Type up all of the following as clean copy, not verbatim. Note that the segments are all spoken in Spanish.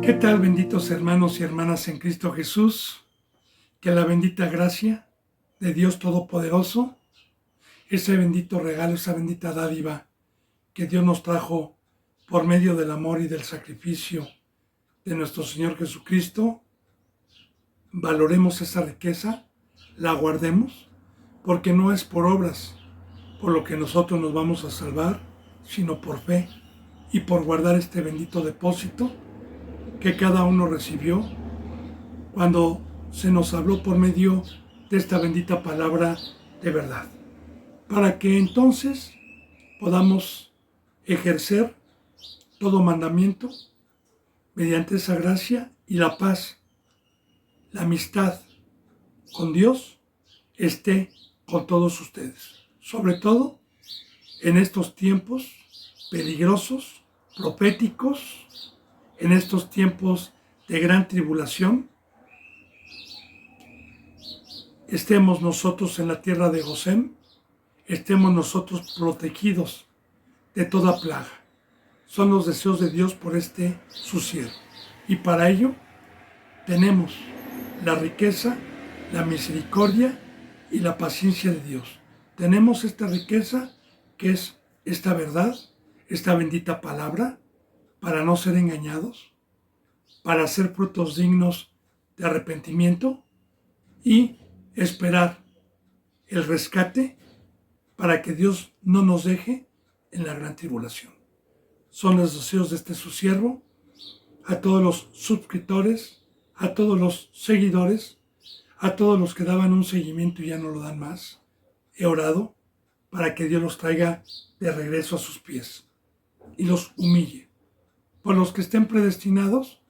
¿Qué tal, benditos hermanos y hermanas en Cristo Jesús? Que la bendita gracia de Dios Todopoderoso, ese bendito regalo, esa bendita dádiva que Dios nos trajo por medio del amor y del sacrificio de nuestro Señor Jesucristo, valoremos esa riqueza, la guardemos, porque no es por obras por lo que nosotros nos vamos a salvar, sino por fe y por guardar este bendito depósito que cada uno recibió cuando se nos habló por medio de esta bendita palabra de verdad, para que entonces podamos ejercer todo mandamiento mediante esa gracia y la paz, la amistad con Dios esté con todos ustedes, sobre todo en estos tiempos peligrosos, proféticos, en estos tiempos de gran tribulación. Estemos nosotros en la tierra de Gosén, estemos nosotros protegidos de toda plaga. Son los deseos de Dios por este su siervo. Y para ello tenemos la riqueza, la misericordia y la paciencia de Dios. Tenemos esta riqueza que es esta verdad, esta bendita palabra, para no ser engañados, para hacer frutos dignos de arrepentimiento y esperar el rescate para que Dios no nos deje en la gran tribulación. Son los deseos de este su siervo, a todos los suscriptores, a todos los seguidores, a todos los que daban un seguimiento y ya no lo dan más. He orado para que Dios los traiga de regreso a sus pies y los humille. Por los que estén predestinados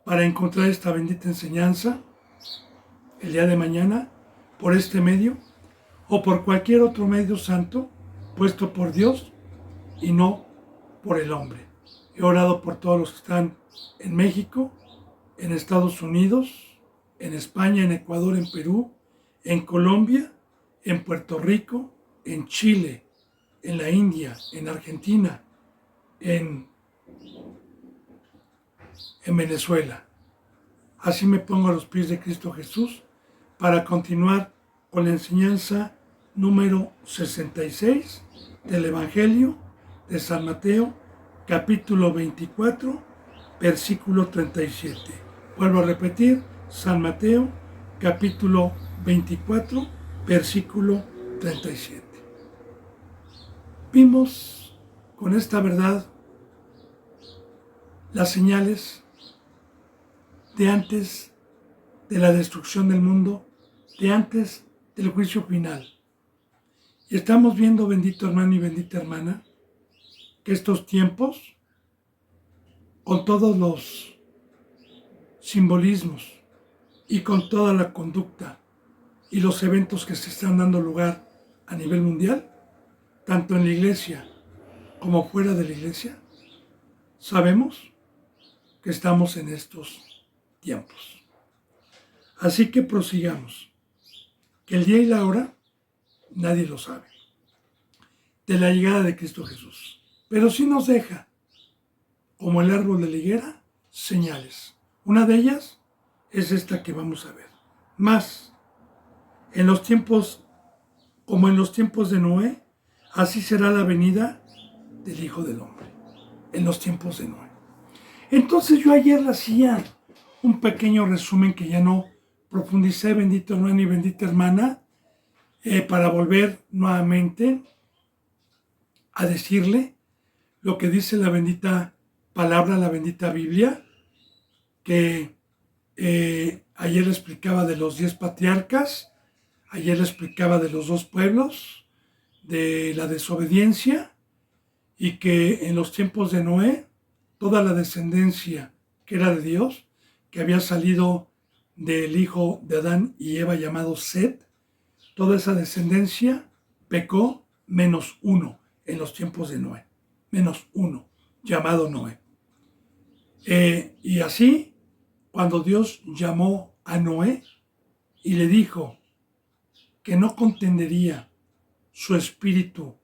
para encontrar esta bendita enseñanza el día de mañana, por este medio o por cualquier otro medio santo puesto por Dios y no por el hombre. He orado por todos los que están en México, en Estados Unidos, en España, en Ecuador, en Perú, en Colombia, en Puerto Rico, en Chile, en la India, en Argentina, en Venezuela. Así me pongo a los pies de Cristo Jesús para continuar con la enseñanza número 66 del Evangelio de San Mateo, capítulo 24, versículo 37. Vuelvo a repetir, San Mateo, capítulo 24, versículo 37. Vimos con esta verdad las señales de antes de la destrucción del mundo, de antes del juicio final. Y estamos viendo, bendito hermano y bendita hermana, que estos tiempos, con todos los simbolismos y con toda la conducta y los eventos que se están dando lugar a nivel mundial, tanto en la iglesia como fuera de la iglesia, sabemos que estamos en estos tiempos. Así que prosigamos, que el día y la hora nadie lo sabe, de la llegada de Cristo Jesús. Pero sí nos deja, como el árbol de la higuera, señales. Una de ellas es esta que vamos a ver. Más, en los tiempos, como en los tiempos de Noé, así será la venida del Hijo del Hombre, en los tiempos de Noé. Entonces yo ayer hacía un pequeño resumen que ya no profundicé, bendito hermano y bendita hermana, para volver nuevamente a decirle lo que dice la bendita palabra, la bendita Biblia, que ayer le explicaba de los 10 patriarcas, ayer le explicaba de los 2 pueblos, de la desobediencia, y que en los tiempos de Noé, toda la descendencia que era de Dios, que había salido del hijo de Adán y Eva llamado Set, toda esa descendencia pecó menos uno en los tiempos de Noé, menos uno, llamado Noé. Y así, cuando Dios llamó a Noé y le dijo que no contendería su espíritu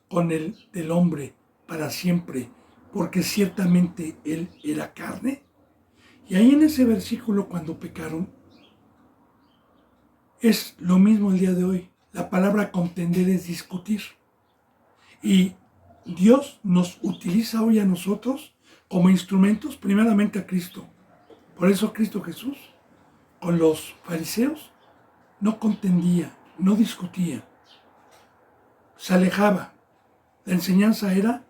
con el del hombre para siempre, porque ciertamente él era carne, Y ahí en ese versículo, cuando pecaron, es lo mismo el día de hoy. La palabra contender es discutir. Y Dios nos utiliza hoy a nosotros como instrumentos, primeramente a Cristo. Por eso Cristo Jesús, con los fariseos, no contendía, no discutía, se alejaba. La enseñanza era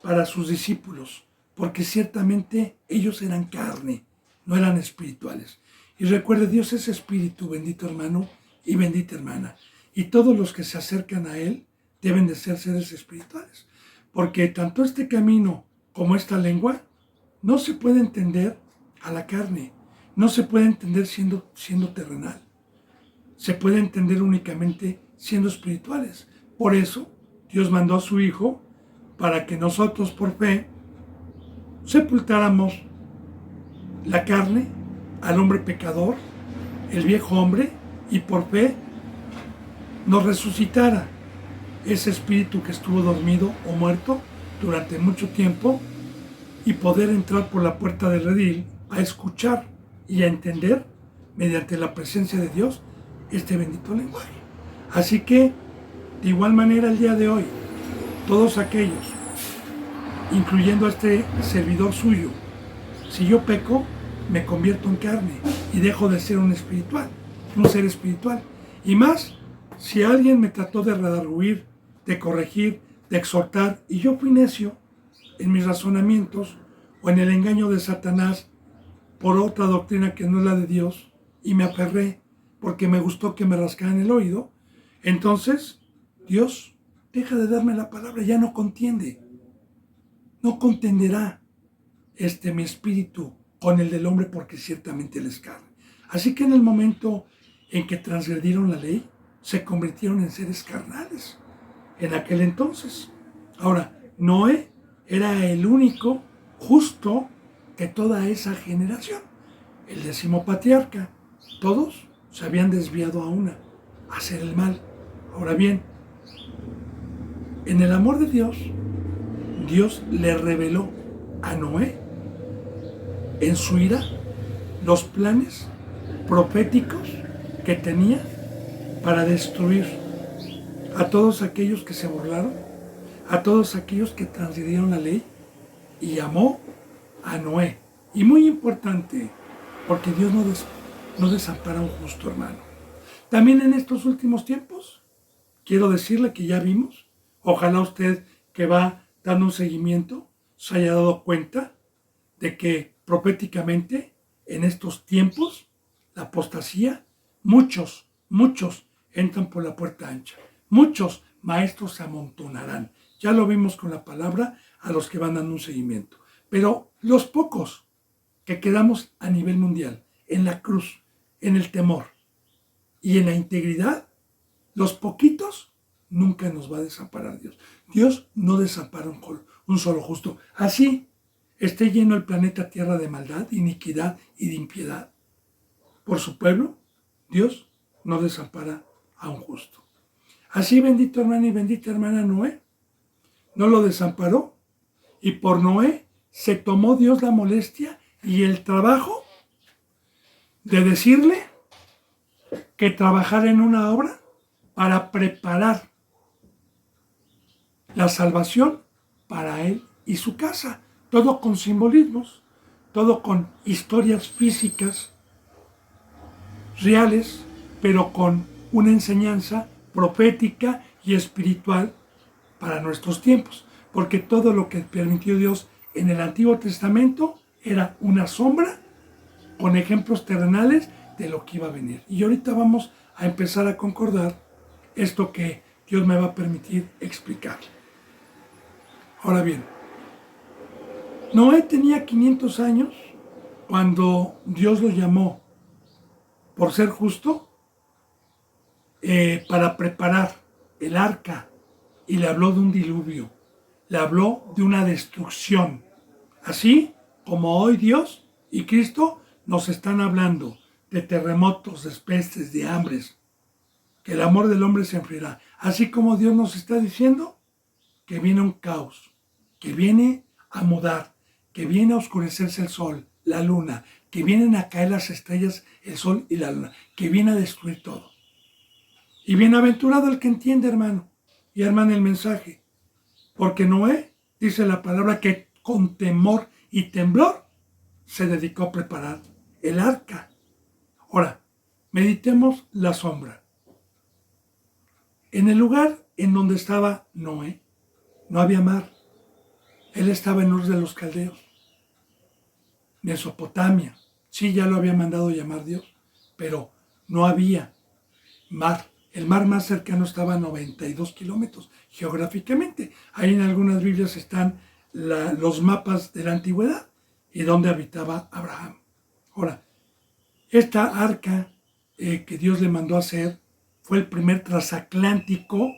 para sus discípulos, porque ciertamente ellos eran carne, no eran espirituales. Y recuerde, Dios es espíritu, bendito hermano y bendita hermana. Y todos los que se acercan a Él deben de ser seres espirituales. Porque tanto este camino como esta lengua no se puede entender a la carne, no se puede entender siendo terrenal. Se puede entender únicamente siendo espirituales. Por eso Dios mandó a su Hijo para que nosotros por fe sepultáramos la carne, al hombre pecador, el viejo hombre, y por fe nos resucitara ese espíritu que estuvo dormido o muerto durante mucho tiempo y poder entrar por la puerta del redil a escuchar y a entender mediante la presencia de Dios este bendito lenguaje. Así que, de igual manera, el día de hoy, todos aquellos, incluyendo a este servidor suyo, si yo peco, me convierto en carne y dejo de ser un ser espiritual. Y más, si alguien me trató de redarguir, de corregir, de exhortar, y yo fui necio en mis razonamientos o en el engaño de Satanás por otra doctrina que no es la de Dios, y me aferré porque me gustó que me rascaran el oído, entonces Dios deja de darme la palabra, ya no contiende. No contenderá mi espíritu con el del hombre, porque ciertamente él es carne. Así que en el momento en que transgredieron la ley, se convirtieron en seres carnales en aquel entonces. Ahora, Noé era el único justo de toda esa generación, el 10º patriarca. Todos se habían desviado a hacer el mal. Ahora bien, en el amor de Dios, Dios le reveló a Noé, en su ira, los planes proféticos que tenía para destruir a todos aquellos que se burlaron, a todos aquellos que transgredieron la ley, y llamó a Noé. Y muy importante, porque Dios no desampara a un justo, hermano. También en estos últimos tiempos, quiero decirle que ya vimos, ojalá usted que va dando un seguimiento se haya dado cuenta de que proféticamente en estos tiempos, la apostasía, muchos entran por la puerta ancha. Muchos maestros se amontonarán. Ya lo vimos con la palabra a los que van dando un seguimiento. Pero los pocos que quedamos a nivel mundial, en la cruz, en el temor y en la integridad, los poquitos, nunca nos va a desamparar Dios. Dios no desampara un solo justo. Así esté lleno el planeta Tierra de maldad, iniquidad y de impiedad por su pueblo, Dios no desampara a un justo. Así, bendito hermano y bendita hermana, Noé no lo desamparó, y por Noé se tomó Dios la molestia y el trabajo de decirle que trabajara en una obra para preparar la salvación para él y su casa. Todo con simbolismos, todo con historias físicas reales, pero con una enseñanza profética y espiritual para nuestros tiempos. Porque todo lo que permitió Dios en el Antiguo Testamento era una sombra con ejemplos terrenales de lo que iba a venir. Y ahorita vamos a empezar a concordar esto que Dios me va a permitir explicar. Ahora bien, Noé tenía 500 años cuando Dios lo llamó, por ser justo, para preparar el arca, y le habló de un diluvio, le habló de una destrucción. Así como hoy Dios y Cristo nos están hablando de terremotos, de pestes, de hambres, que el amor del hombre se enfriará. Así como Dios nos está diciendo que viene un caos, que viene a mudar, que viene a oscurecerse el sol, la luna, que vienen a caer las estrellas, el sol y la luna, que viene a destruir todo. Y bienaventurado el que entiende, hermano y hermana, el mensaje. Porque Noé, dice la palabra, que con temor y temblor se dedicó a preparar el arca. Ahora, meditemos la sombra. En el lugar en donde estaba Noé, no había mar. Él estaba en Ur de los Caldeos, Mesopotamia. Sí, ya lo había mandado llamar Dios, pero no había mar. El mar más cercano estaba a 92 kilómetros geográficamente. Ahí en algunas Biblias están los mapas de la antigüedad y donde habitaba Abraham. Ahora, esta arca que Dios le mandó a hacer fue el primer transatlántico,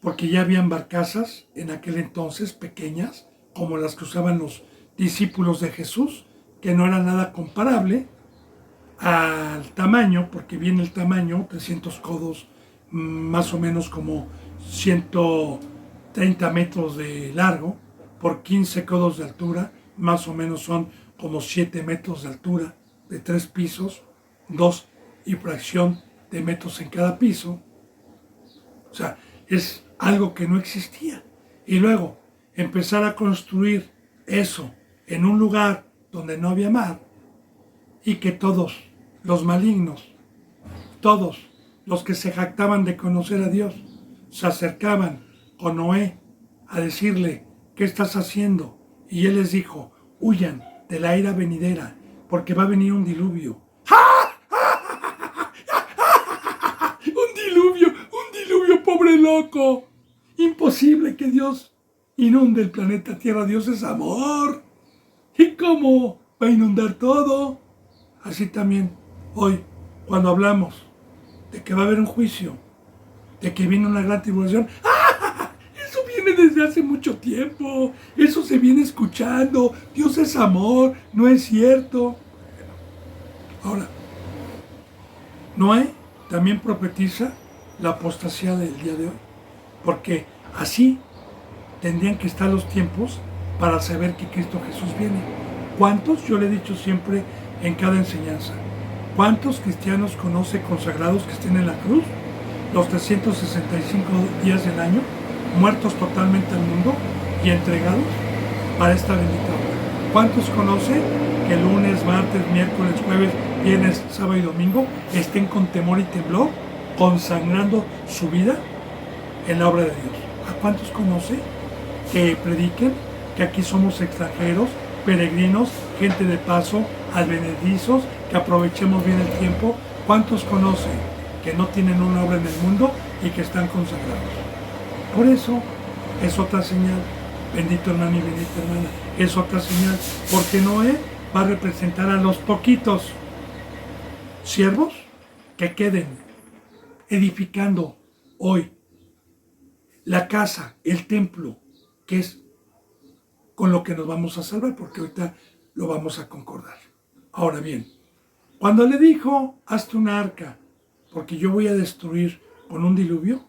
porque ya habían barcazas en aquel entonces pequeñas, como las que usaban los discípulos de Jesús, que no era nada comparable al tamaño, porque viene el tamaño, 300 codos, más o menos como 130 metros de largo, por 15 codos de altura, más o menos son como 7 metros de altura, de 3 pisos, 2 y fracción de metros en cada piso. O sea, es algo que no existía. Y luego, empezar a construir eso en un lugar donde no había mar, y que todos los malignos, todos los que se jactaban de conocer a Dios, se acercaban con Noé a decirle, ¿qué estás haciendo? Y él les dijo, huyan de la ira venidera, porque va a venir un diluvio. Un diluvio, pobre loco. Imposible que Dios inunde el planeta Tierra. Dios es amor. ¿Y cómo va a inundar todo? Así también hoy, cuando hablamos de que va a haber un juicio, de que viene una gran tribulación, ¡ah! Eso viene desde hace mucho tiempo, eso se viene escuchando, Dios es amor, no es cierto. Ahora, Noé también profetiza la apostasía del día de hoy, porque así tendrían que estar los tiempos para saber que Cristo Jesús viene. ¿Cuántos? Yo le he dicho siempre en cada enseñanza, ¿cuántos cristianos conoce consagrados que estén en la cruz los 365 días del año, muertos totalmente al mundo y entregados para esta bendita obra? ¿Cuántos conocen que lunes, martes, miércoles, jueves, viernes, sábado y domingo estén con temor y temblor, consagrando su vida en la obra de Dios? ¿A cuántos conoce que prediquen que aquí somos extranjeros, peregrinos, gente de paso, advenedizos, que aprovechemos bien el tiempo? ¿Cuántos conocen que no tienen una obra en el mundo y que están consagrados? Por eso es otra señal, bendito hermano y bendita hermana, es otra señal, porque Noé va a representar a los poquitos siervos que queden edificando hoy la casa, el templo, que es con lo que nos vamos a salvar, porque ahorita lo vamos a concordar. Ahora bien, cuando le dijo, hazte una arca, porque yo voy a destruir con un diluvio,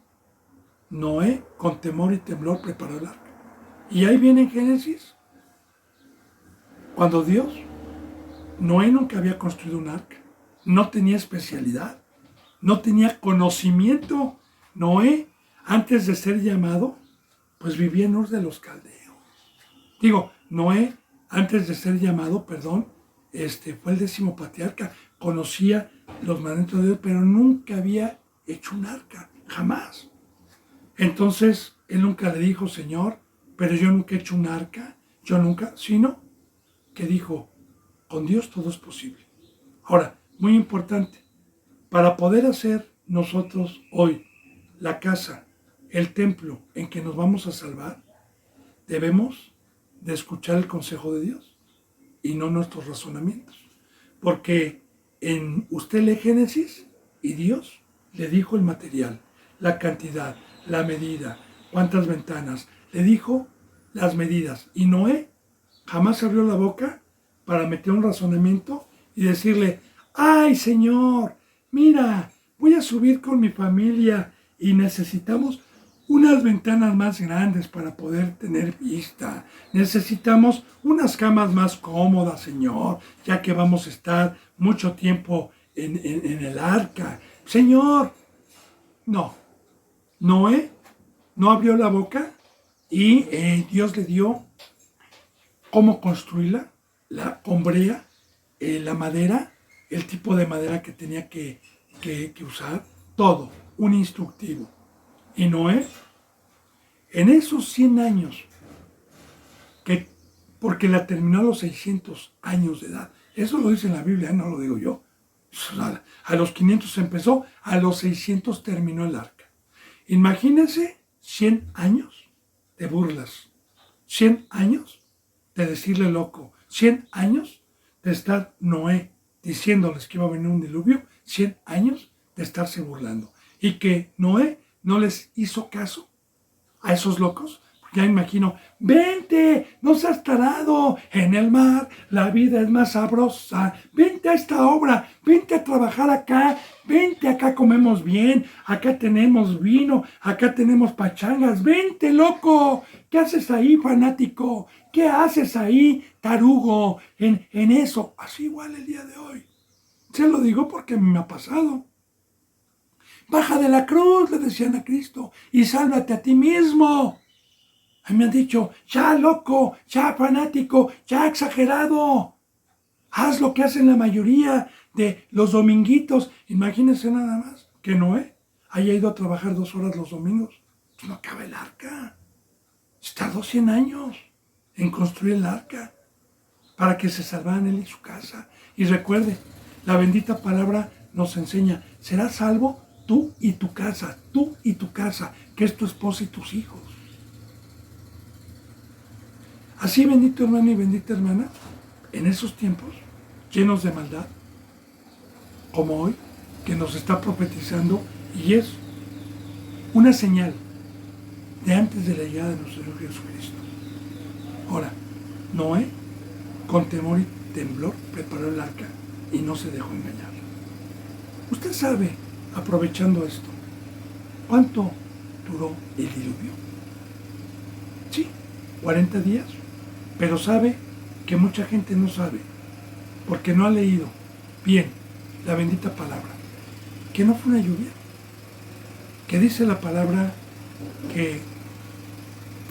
Noé, con temor y temblor, preparó el arca. Y ahí viene en Génesis, cuando Noé nunca había construido un arca, no tenía especialidad, no tenía conocimiento. Noé, antes de ser llamado, pues vivía en Ur de los Caldeos. Noé, antes de ser llamado, fue el 10º patriarca, conocía los mandamientos de Dios, pero nunca había hecho un arca, jamás. Entonces, él nunca le dijo, Señor, pero yo nunca he hecho un arca, yo nunca, sino que dijo, con Dios todo es posible. Ahora, muy importante, para poder hacer nosotros hoy la casa, el templo en que nos vamos a salvar, debemos de escuchar el consejo de Dios y no nuestros razonamientos. Porque usted lee Génesis y Dios le dijo el material, la cantidad, la medida, cuántas ventanas, le dijo las medidas. Y Noé jamás abrió la boca para meter un razonamiento y decirle, ay Señor, mira, voy a subir con mi familia y necesitamos unas ventanas más grandes para poder tener vista. Necesitamos unas camas más cómodas, Señor, ya que vamos a estar mucho tiempo en el arca. Señor, no. Noé no abrió la boca y Dios le dio cómo construirla, la hombrea, la madera, el tipo de madera que tenía que usar, todo, un instructivo. Y Noé, en esos 100 años, porque la terminó a los 600 años de edad, eso lo dice en la Biblia, no lo digo yo. A los 500 empezó, a los 600 terminó el arca. Imagínense 100 años de burlas, 100 años de decirle loco, 100 años de estar Noé diciéndoles que iba a venir un diluvio, 100 años de estarse burlando. Y que Noé no les hizo caso a esos locos. Ya imagino, vente, no seas tarado, en el mar la vida es más sabrosa, vente a esta obra, vente a trabajar acá, vente acá comemos bien, acá tenemos vino, acá tenemos pachangas, vente loco, ¿qué haces ahí fanático? ¿Qué haces ahí tarugo en eso? Así igual el día de hoy. Se lo digo porque me ha pasado. Baja de la cruz, le decían a Cristo, y sálvate a ti mismo. A mí me han dicho, ya loco, ya fanático, ya exagerado. Haz lo que hacen la mayoría de los dominguitos. Imagínense nada más que Noé haya ido a trabajar 2 horas los domingos. Pues no acaba el arca. Se tardó 100 años en construir el arca para que se salvaran él y su casa. Y recuerde, la bendita palabra nos enseña, serás salvo tú y tu casa, que es tu esposa y tus hijos. Así, bendito hermano y bendita hermana, en esos tiempos llenos de maldad, como hoy, que nos está profetizando y es una señal de antes de la llegada de nuestro Señor Jesucristo. Ahora, Noé, con temor y temblor, preparó el arca y no se dejó engañar. Usted sabe, aprovechando esto, ¿cuánto duró el diluvio? Sí, 40 días. Pero sabe que mucha gente no sabe, porque no ha leído bien la bendita palabra, que no fue una lluvia, que dice la palabra que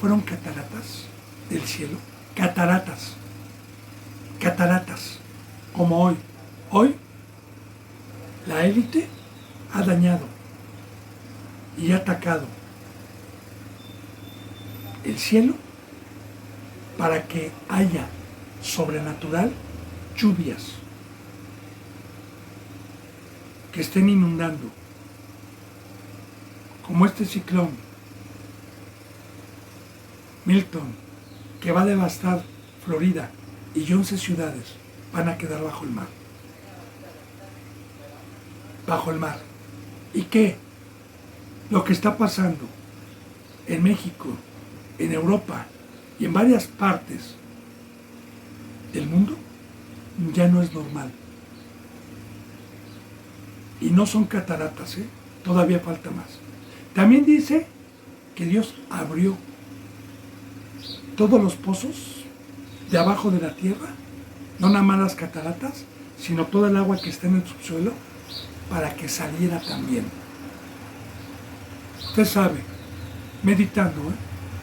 fueron cataratas del cielo, cataratas, como hoy. Hoy la élite ha dañado y ha atacado el cielo para que haya sobrenatural lluvias que estén inundando, como este ciclón Milton, que va a devastar Florida y 11 ciudades van a quedar bajo el mar. Bajo el mar. ¿Y qué? Lo que está pasando en México, en Europa y en varias partes del mundo ya no es normal. Y no son cataratas, todavía falta más. También dice que Dios abrió todos los pozos de abajo de la tierra, no nada más las cataratas, sino toda el agua que está en el subsuelo, para que saliera también. Usted sabe, meditando,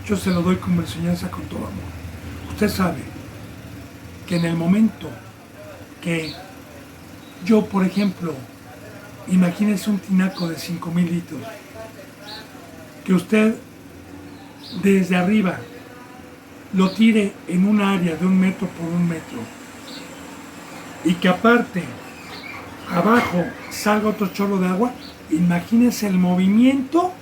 yo se lo doy como enseñanza con todo amor. Usted sabe que en el momento que yo, por ejemplo, imagínese un tinaco de 5,000 litros, que usted desde arriba lo tire en un área de 1 metro por 1 metro y que aparte abajo salga otro chorro de agua, imagínese el movimiento,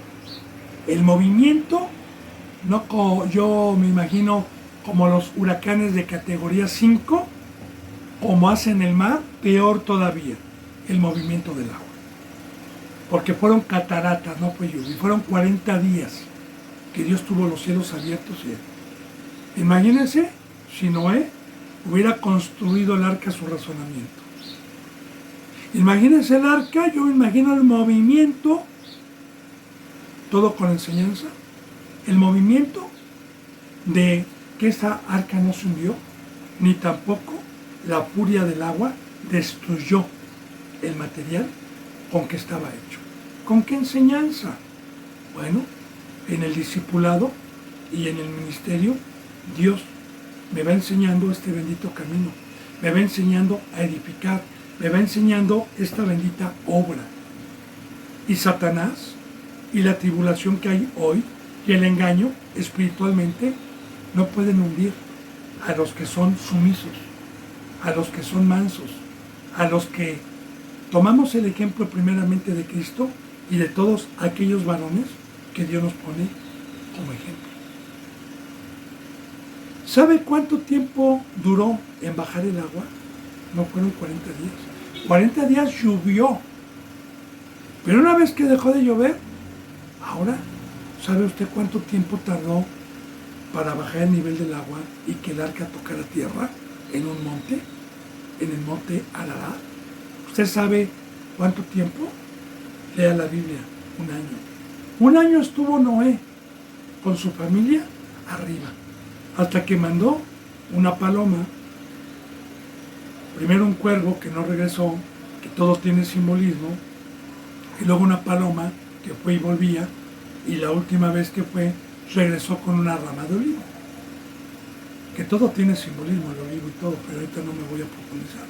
no, yo me imagino como los huracanes de categoría 5, como hacen el mar, peor todavía, el movimiento del agua. Porque fueron cataratas, no fue lluvia, fueron 40 días que Dios tuvo los cielos abiertos. Imagínense si Noé hubiera construido el arca a su razonamiento. Imagínense el arca, yo me imagino el movimiento, todo con enseñanza, El movimiento de que esa arca no se hundió, ni tampoco la furia del agua destruyó el material con que estaba hecho. ¿Con qué enseñanza? Bueno, en el discipulado y en el ministerio, Dios me va enseñando este bendito camino, me va enseñando a edificar, me va enseñando esta bendita obra. Y Satanás y la tribulación que hay hoy y el engaño espiritualmente no pueden hundir a los que son sumisos, a los que son mansos, a los que tomamos el ejemplo primeramente de Cristo y de todos aquellos varones que Dios nos pone como ejemplo. ¿Sabe cuánto tiempo duró en bajar el agua? No fueron 40 días. 40 días llovió. Pero una vez que dejó de llover, ahora, ¿sabe usted cuánto tiempo tardó para bajar el nivel del agua y que el arca tocara tierra en un monte? En el monte Ararat. ¿Usted sabe cuánto tiempo? Lea la Biblia, 1 año. 1 año estuvo Noé con su familia arriba, hasta que mandó una paloma, primero un cuervo que no regresó, que todo tiene simbolismo, y luego una paloma que fue y volvía, y la última vez que fue, regresó con una rama de olivo. Que todo tiene simbolismo, el olivo y todo, pero ahorita no me voy a profundizar.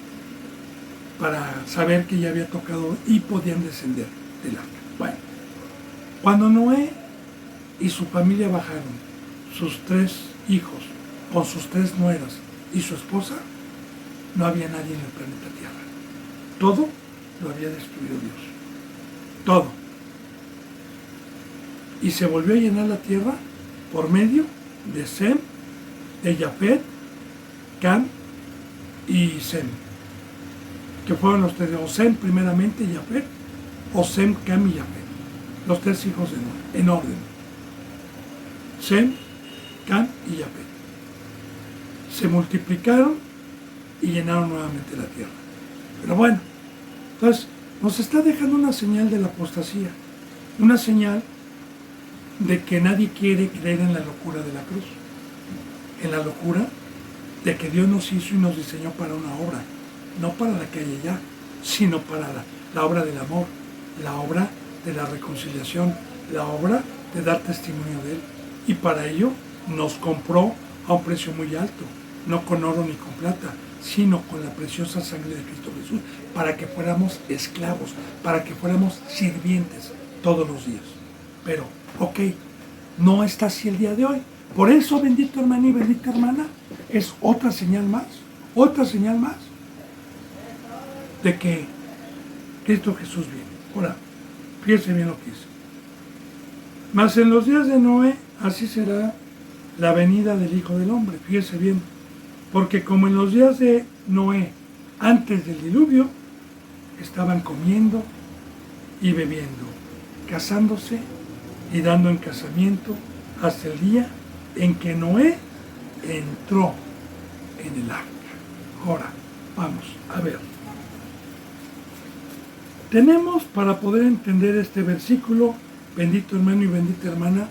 Para saber que ya había tocado y podían descender del arca. Bueno, cuando Noé y su familia bajaron, sus 3 hijos, con sus 3 nueras y su esposa, no había nadie en el planeta Tierra. Todo lo había destruido Dios. Todo. Y se volvió a llenar la tierra por medio de Sem, de Jafet, Cam y Sem. Que fueron los 3, o Sem primeramente, Jafet, o Sem, Cam y Jafet. Los 3 hijos de Noé, en orden. Sem, Cam y Jafet. Se multiplicaron y llenaron nuevamente la tierra. Pero bueno, entonces nos está dejando una señal de la apostasía, una señal de que nadie quiere creer en la locura de la cruz, en la locura de que Dios nos hizo y nos diseñó para una obra, no para la que hay allá, sino para la obra del amor, la obra de la reconciliación, la obra de dar testimonio de Él. Y para ello nos compró a un precio muy alto, no con oro ni con plata, sino con la preciosa sangre de Cristo Jesús, para que fuéramos esclavos, para que fuéramos sirvientes todos los días. Pero, ok, no está así el día de hoy. Por eso, bendito hermano y bendita hermana, es otra señal más de que Cristo Jesús viene. Ahora, fíjense bien lo que dice. Mas en los días de Noé, así será la venida del Hijo del Hombre. Fíjense bien, porque como en los días de Noé, antes del diluvio, estaban comiendo y bebiendo, casándose y dando en casamiento hasta el día en que Noé entró en el arca. Ahora, vamos a ver. Tenemos, para poder entender este versículo, bendito hermano y bendita hermana,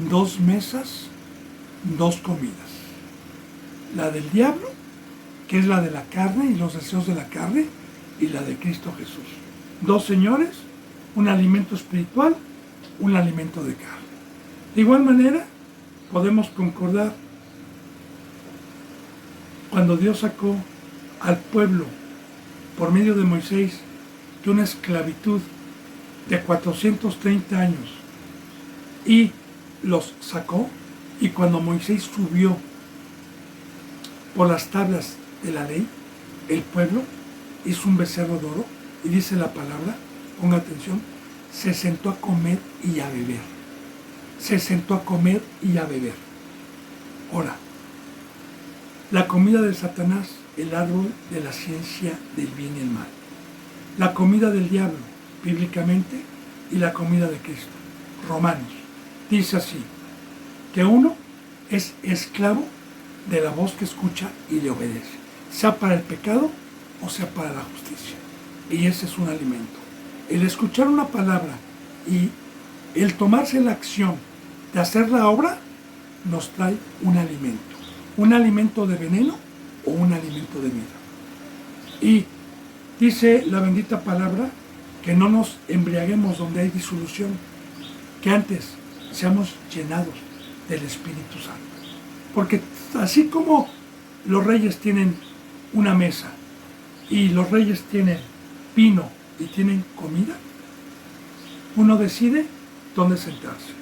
2 mesas, 2 comidas. La del diablo, que es la de la carne y los deseos de la carne, y la de Cristo Jesús. 2 señores, un alimento espiritual, un alimento de carne. De igual manera, podemos concordar cuando Dios sacó al pueblo por medio de Moisés de una esclavitud de 430 años y los sacó, y cuando Moisés subió por las tablas de la ley, el pueblo hizo un becerro de oro y dice la palabra, ponga atención, se sentó a comer y a beber. Se sentó a comer y a beber. Ahora, la comida de Satanás, el árbol de la ciencia del bien y el mal. La comida del diablo, bíblicamente, y la comida de Cristo. Romanos dice así, que uno es esclavo de la voz que escucha y le obedece, sea para el pecado o sea para la justicia. Y ese es un alimento. El escuchar una palabra y el tomarse la acción de hacer la obra, nos trae un alimento de veneno o un alimento de vida. Y dice la bendita palabra que no nos embriaguemos donde hay disolución, que antes seamos llenados del Espíritu Santo. Porque así como los reyes tienen una mesa y los reyes tienen vino y tienen comida, uno decide dónde sentarse.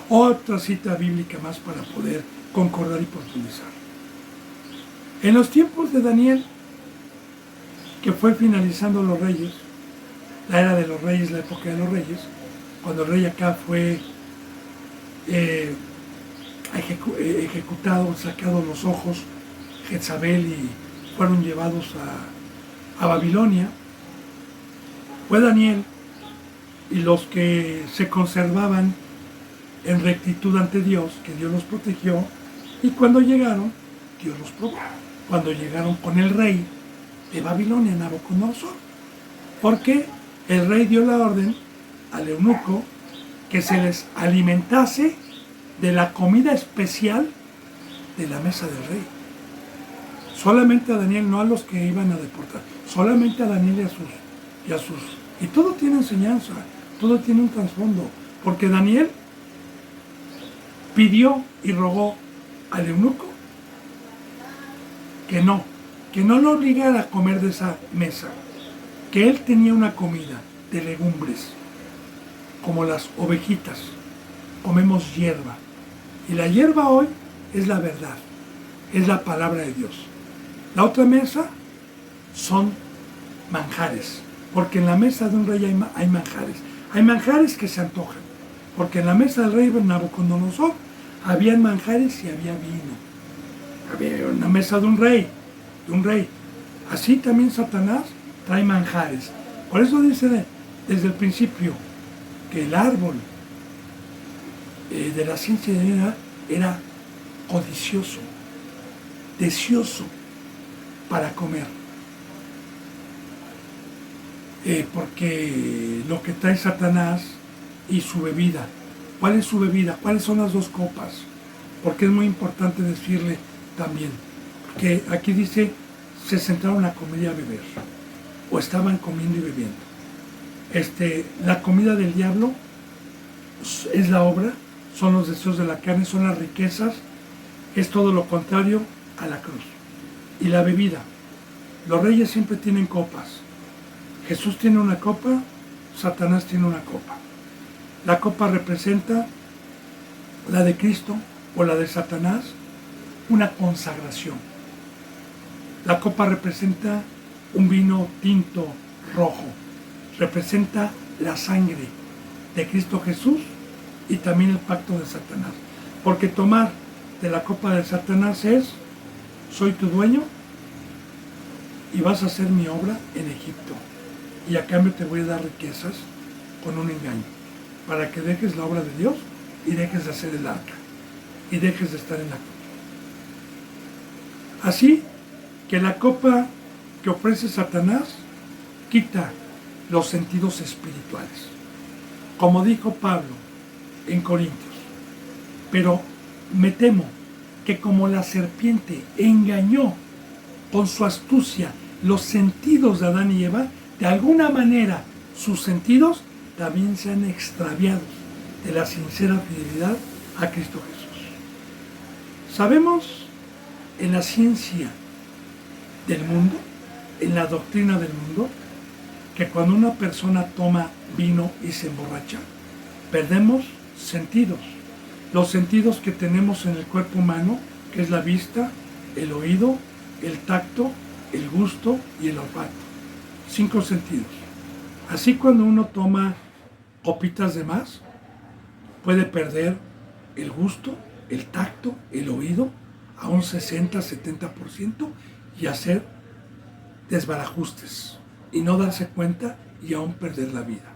Otra cita bíblica más para poder concordar y profundizar. En los tiempos de Daniel, que fue finalizando los reyes, la era de los reyes, la época de los reyes, cuando el rey Acab fue ejecutado, sacado los ojos, Jezabel, y fueron llevados a Babilonia, fue Daniel y los que se conservaban en rectitud ante Dios, que Dios los protegió, y cuando llegaron, Dios los probó. Cuando llegaron con el rey de Babilonia, Nabucodonosor, porque el rey dio la orden al eunuco que se les alimentase de la comida especial de la mesa del rey. Solamente a Daniel, no a los que iban a deportar, solamente a Daniel y a sus. Y todo tiene enseñanza, todo tiene un trasfondo, porque Daniel pidió y rogó al eunuco que no lo obligara a comer de esa mesa, que él tenía una comida de legumbres, como las ovejitas, comemos hierba, y la hierba hoy es la verdad, es la palabra de Dios. La otra mesa son manjares, porque en la mesa de un rey hay manjares que se antojan, porque en la mesa del rey Nabucodonosor había manjares y había vino. Había una mesa de un rey. Así también Satanás trae manjares. Por eso dice desde el principio que el árbol de la ciencia divina era codicioso, deseoso para comer. Porque lo que trae Satanás y su bebida. ¿Cuál es su bebida? ¿Cuáles son las dos copas? Porque es muy importante decirle también, que aquí dice, se sentaron a comer y a beber, o estaban comiendo y bebiendo. La comida del diablo es la obra, son los deseos de la carne, son las riquezas, es todo lo contrario a la cruz. Y la bebida, los reyes siempre tienen copas. Jesús tiene una copa, Satanás tiene una copa. La copa representa la de Cristo o la de Satanás, una consagración. La copa representa un vino tinto rojo, representa la sangre de Cristo Jesús y también el pacto de Satanás. Porque tomar de la copa de Satanás es, soy tu dueño y vas a hacer mi obra en Egipto. Y a cambio te voy a dar riquezas con un engaño, para que dejes la obra de Dios y dejes de hacer el arca y dejes de estar en la cruz. Así que la copa que ofrece Satanás quita los sentidos espirituales. Como dijo Pablo en Corintios, pero me temo que como la serpiente engañó con su astucia los sentidos de Adán y Eva, de alguna manera sus sentidos también se han extraviado de la sincera fidelidad a Cristo Jesús. Sabemos en la ciencia del mundo, en la doctrina del mundo, que cuando una persona toma vino y se emborracha, perdemos sentidos. Los sentidos que tenemos en el cuerpo humano, que es la vista, el oído, el tacto, el gusto y el olfato. 5 sentidos. Así cuando uno toma copitas de más, puede perder el gusto, el tacto, el oído a un 60-70% y hacer desbarajustes y no darse cuenta y aún perder la vida.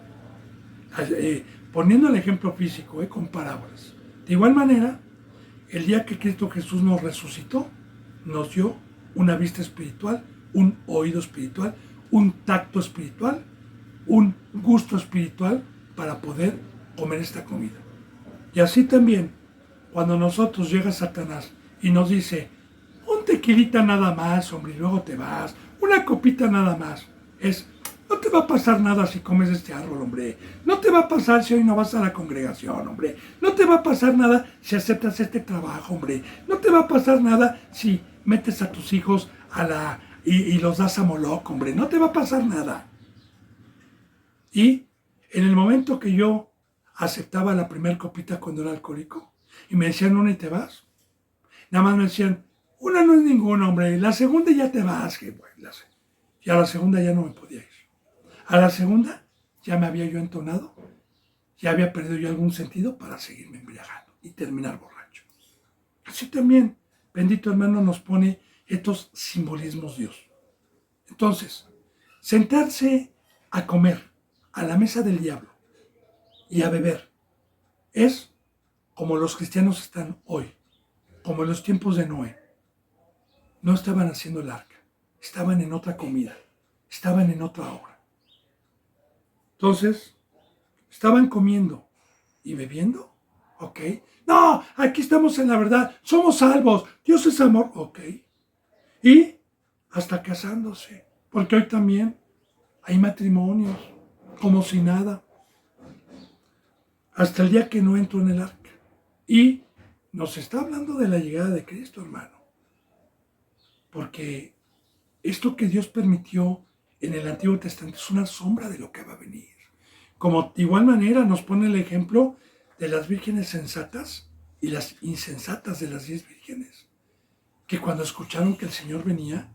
Poniendo el ejemplo físico, con parábolas. De igual manera, el día que Cristo Jesús nos resucitó, nos dio una vista espiritual, un oído espiritual, un tacto espiritual, un gusto espiritual para poder comer esta comida. Y así también, cuando nosotros llega Satanás y nos dice, un tequilita nada más, hombre, y luego te vas, una copita nada más, no te va a pasar nada si comes este árbol, hombre. No te va a pasar si hoy no vas a la congregación, hombre. No te va a pasar nada si aceptas este trabajo, hombre. No te va a pasar nada si metes a tus hijos y los das a Moloch, hombre. No te va a pasar nada. Y en el momento que yo aceptaba la primera copita cuando era alcohólico y me decían una y te vas, nada más me decían, una no es ninguna, hombre, la segunda ya te vas. Que, bueno, y a la segunda ya no me podía ir. A la segunda ya me había yo entonado, ya había perdido yo algún sentido para seguirme embriagando y terminar borracho. Así también, bendito hermano, nos pone estos simbolismos Dios. Entonces, sentarse a comer a la mesa del diablo y a beber es como los cristianos están hoy, como en los tiempos de Noé. No estaban haciendo el arca, estaban en otra comida, estaban en otra obra. Entonces, estaban comiendo y bebiendo, ok. No, aquí estamos en la verdad, somos salvos, Dios es amor, ok. Y hasta casándose, porque hoy también hay matrimonios, como si nada, hasta el día que no entro en el arca. Y nos está hablando de la llegada de Cristo, hermano, porque esto que Dios permitió en el Antiguo Testamento es una sombra de lo que va a venir. Como de igual manera nos pone el ejemplo de las vírgenes sensatas y las insensatas de las 10 vírgenes, que cuando escucharon que el Señor venía,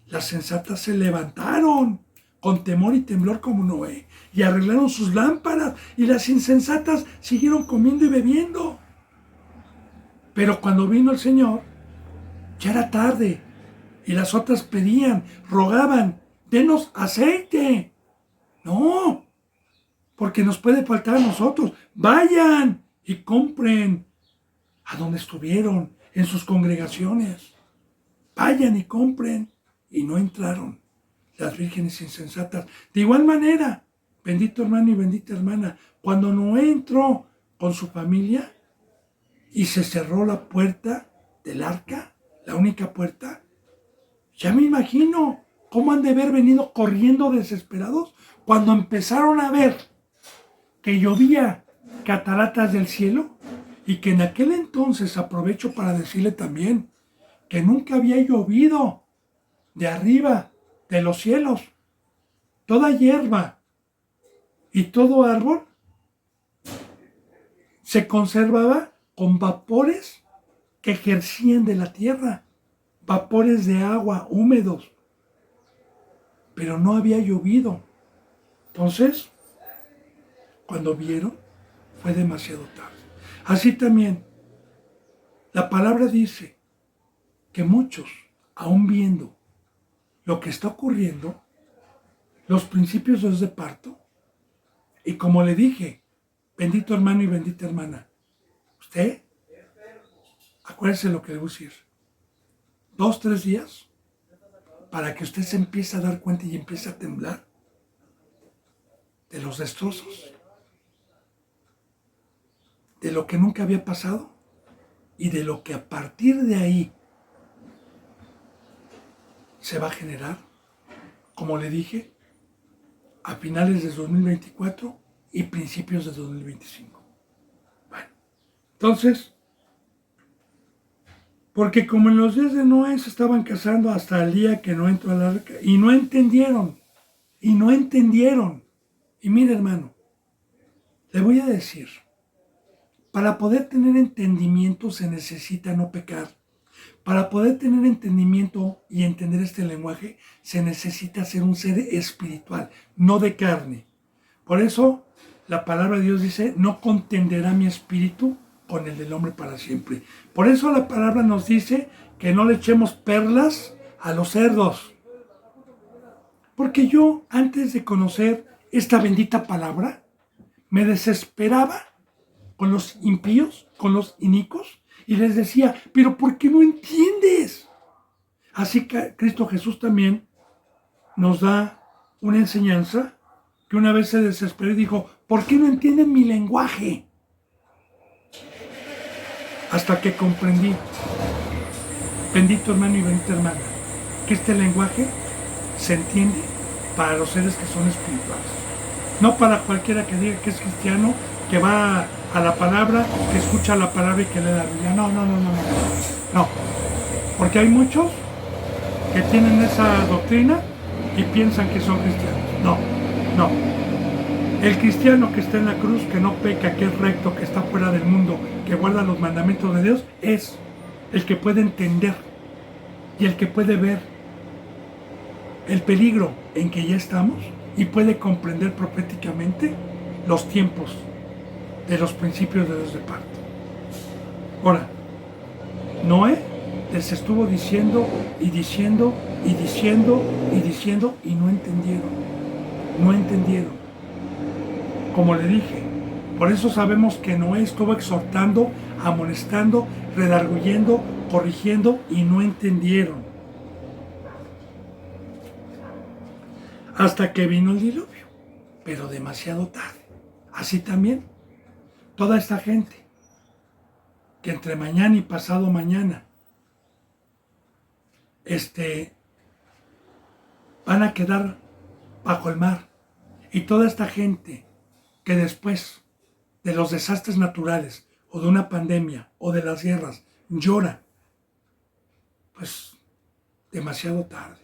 las sensatas se levantaron con temor y temblor como Noé y arreglaron sus lámparas, y las insensatas siguieron comiendo y bebiendo. Pero cuando vino el Señor, ya era tarde, y las otras pedían, rogaban, denos aceite. No, porque nos puede faltar a nosotros. Vayan y compren a donde estuvieron, en sus congregaciones. Vayan y compren. Y no entraron las vírgenes insensatas. De igual manera, bendito hermano y bendita hermana, cuando Noé entró con su familia y se cerró la puerta del arca, la única puerta, ya me imagino cómo han de haber venido corriendo desesperados cuando empezaron a ver que llovía cataratas del cielo, y que en aquel entonces, aprovecho para decirle también, que nunca había llovido de arriba de los cielos. Toda hierba y todo árbol se conservaba con vapores que ejercían de la tierra, vapores de agua húmedos, pero no había llovido. Entonces, cuando vieron, fue demasiado tarde. Así también, la palabra dice que muchos, aún viendo lo que está ocurriendo, los principios de parto, y como le dije, bendito hermano y bendita hermana, usted, acuérdese lo que le voy a decir, 2, 3 días, para que usted se empiece a dar cuenta y empiece a temblar de los destrozos, de lo que nunca había pasado y de lo que a partir de ahí se va a generar, como le dije, a finales de 2024 y principios de 2025. Bueno, entonces, porque como en los días de Noé se estaban casando hasta el día que no entró al arca, y no entendieron. Y mire, hermano, le voy a decir, para poder tener entendimiento se necesita no pecar. Para poder tener entendimiento y entender este lenguaje, se necesita ser un ser espiritual, no de carne. Por eso, la palabra de Dios dice, no contenderá mi espíritu con el del hombre para siempre. Por eso la palabra nos dice que no le echemos perlas a los cerdos. Porque yo, antes de conocer esta bendita palabra, me desesperaba con los impíos, con los inicuos, y les decía, pero ¿por qué no entiendes? Así que Cristo Jesús también nos da una enseñanza que una vez se desesperó y dijo, ¿por qué no entienden mi lenguaje? hasta que comprendí, bendito hermano y bendita hermana, que este lenguaje se entiende para los seres que son espirituales. No para cualquiera que diga que es cristiano, que va a la palabra, que escucha la palabra y que lee la Biblia. No. No. Porque hay muchos que tienen esa doctrina y piensan que son cristianos. No. El cristiano que está en la cruz, que no peca, que es recto, que está fuera del mundo, que guarda los mandamientos de Dios, es el que puede entender y el que puede ver el peligro en que ya estamos y puede comprender proféticamente los tiempos de los principios de Dios de parto. Ahora, Noé les estuvo diciendo y no entendieron. Como le dije, por eso sabemos que Noé estuvo exhortando, amonestando, redarguyendo, corrigiendo y no entendieron. Hasta que vino el diluvio, pero demasiado tarde. Así también, toda esta gente que entre mañana y pasado mañana van a quedar bajo el mar. Y toda esta gente que después de los desastres naturales o de una pandemia o de las guerras llora, pues demasiado tarde,